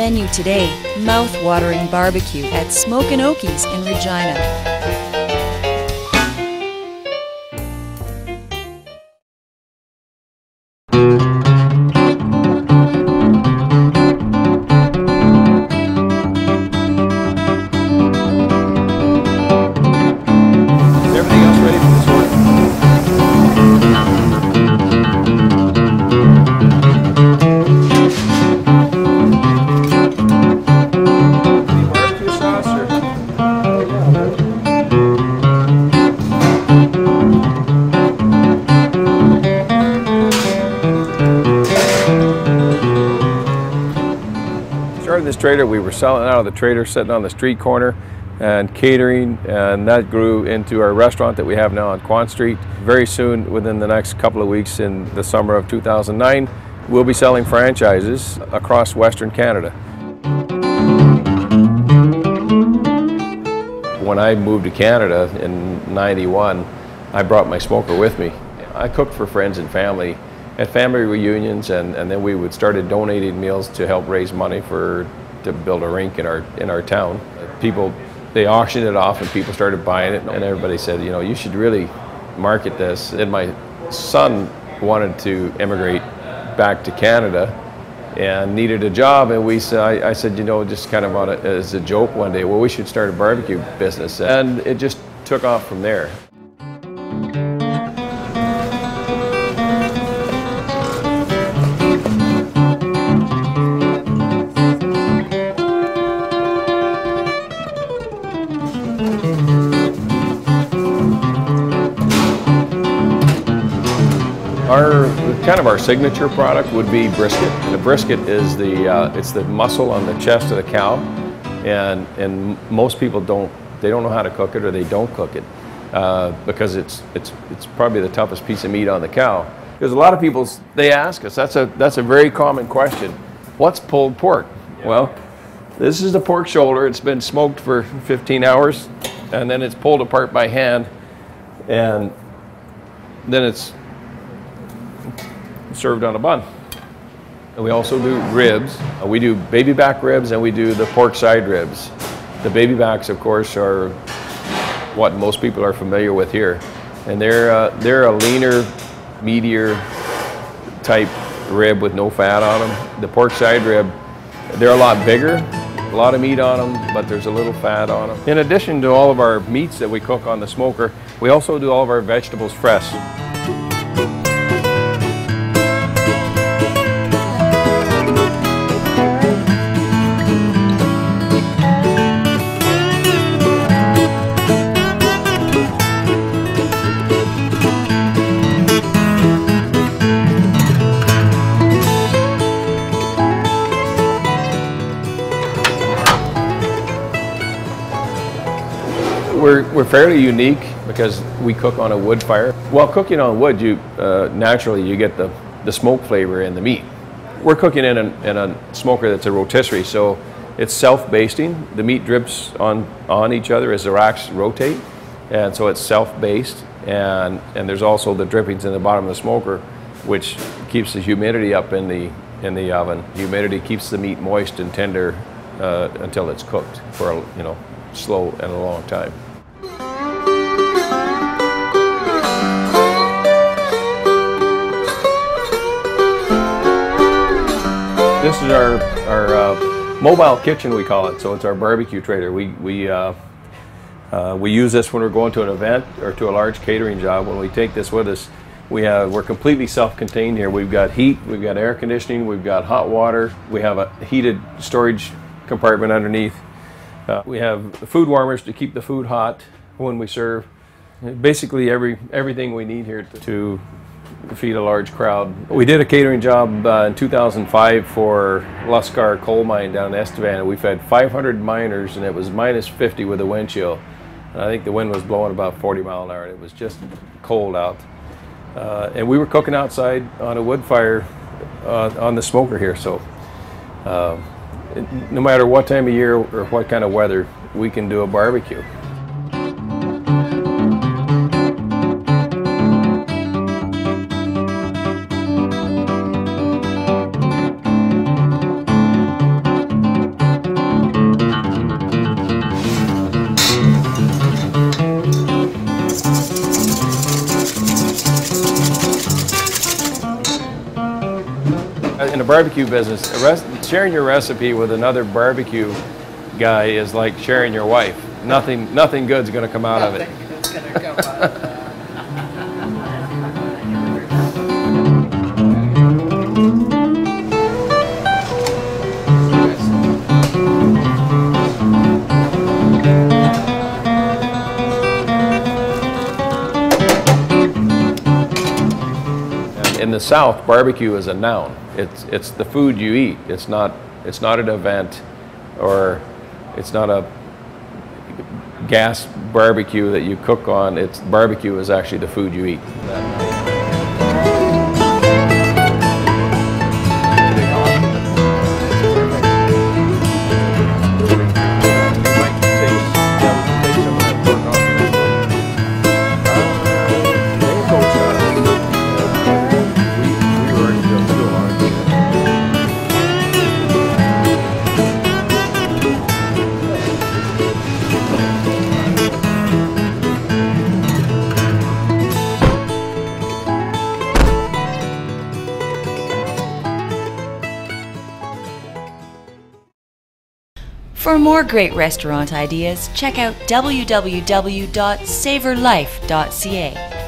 menu today, mouth-watering barbecue at SmokinOkies in Regina. Started this trailer, we were selling out of the trailer, sitting on the street corner and catering, and that grew into our restaurant that we have now on Quan Street. Very soon, within the next couple of weeks in the summer of 2009, we'll be selling franchises across Western Canada. When I moved to Canada in '91, I brought my smoker with me. I cooked for friends and family at family reunions, and then we would started donating meals to help raise money to build a rink in our town. People, they auctioned it off and people started buying it, and everybody said, you know, you should really market this. And my son wanted to immigrate back to Canada and needed a job, and I said, you know, just kind of as a joke one day, well, we should start a barbecue business, and it just took off from there. Our signature product would be brisket. And the brisket is it's the muscle on the chest of the cow, and most people don't know how to cook it, or they don't cook it because it's probably the toughest piece of meat on the cow. Because a lot of people, they ask us, that's a very common question. What's pulled pork? Well, this is the pork shoulder. It's been smoked for 15 hours, and then it's pulled apart by hand, and then it's served on a bun. And we also do ribs. We do baby back ribs, and we do the pork side ribs. The baby backs, of course, are what most people are familiar with here, and they're a leaner, meatier type rib with no fat on them. The pork side rib, they're a lot bigger, a lot of meat on them, but there's a little fat on them. In addition to all of our meats that we cook on the smoker, we also do all of our vegetables fresh. We're fairly unique because we cook on a wood fire. While cooking on wood, naturally you get the smoke flavor in the meat. We're cooking in a smoker that's a rotisserie, so it's self-basting. The meat drips on each other as the racks rotate, and so it's self-based. And there's also the drippings in the bottom of the smoker, which keeps the humidity up in the oven. Humidity keeps the meat moist and tender until it's cooked for a slow and a long time. This is our mobile kitchen, we call it. So it's our barbecue trailer. We use this when we're going to an event or to a large catering job. When we take this with us, we're completely self-contained here. We've got heat, we've got air conditioning, we've got hot water. We have a heated storage compartment underneath. We have food warmers to keep the food hot when we serve. Basically everything we need here to feed a large crowd. We did a catering job in 2005 for Luscar coal mine down in Estevan. We fed 500 miners, and it was -50 with a wind chill. And I think the wind was blowing about 40 miles an hour. It was just cold out. And we were cooking outside on a wood fire on the smoker here. So no matter what time of year or what kind of weather, we can do a barbecue. in the barbecue business, sharing your recipe with another barbecue guy is like sharing your wife. Nothing good's going to come out of it. Nothing good's going to come out of that. In the South, barbecue is a noun. It's the food you eat. It's not an event, or it's not a gas barbecue that you cook on. Barbecue is actually the food you eat. For more great restaurant ideas, check out www.savorlife.ca.